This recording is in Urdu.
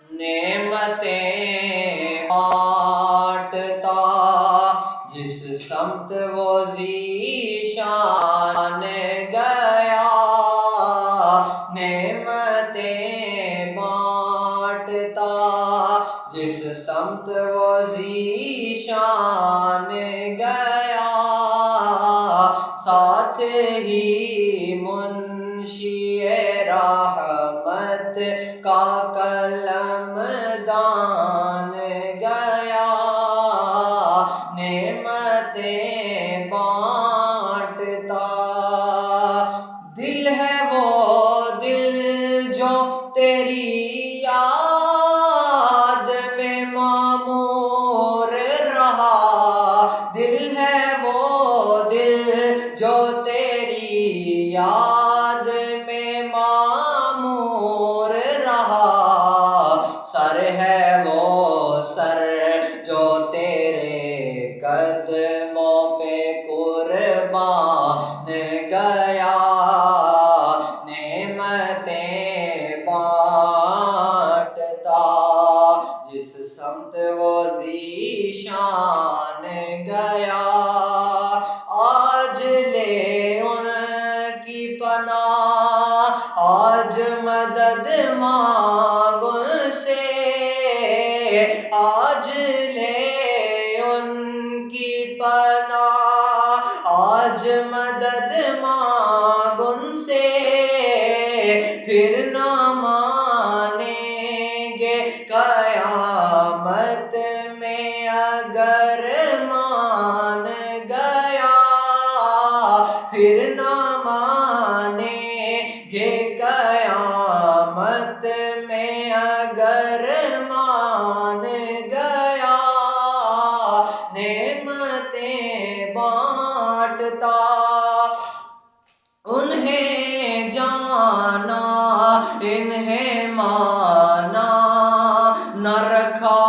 نعمتیں بانٹتا جس سمت وہ ذیشان گیا، نعمتیں بانٹتا جس سمت وہ ذیشان گیا، ساتھ ہی منشی رحمت کا قلم دان گیا، نعمتیں بانٹتا دل ہے وہ دل جو تیری یاد میں معمور رہا، دل ہے وہ دل جو تیری یاد میں معمور رہا، سر ہے وہ سر جو تیرے قدموں پہ قربان گیا، نعمتیں بانٹتا جس سمت وہ ذیشان گیا، آج لے ان کی پناہ، آج مدد مانگ ان سے، آج لے ان کی پناہ، آج مدد مانگ ان سے، پھر نہ مانیں گے قیامت میں اگر مان گیا، پھر نہ مانیں گے قیامت میں اگر مان گیا، نعمتیں بانٹتا انہیں جانا انہیں مانا نہ رکھا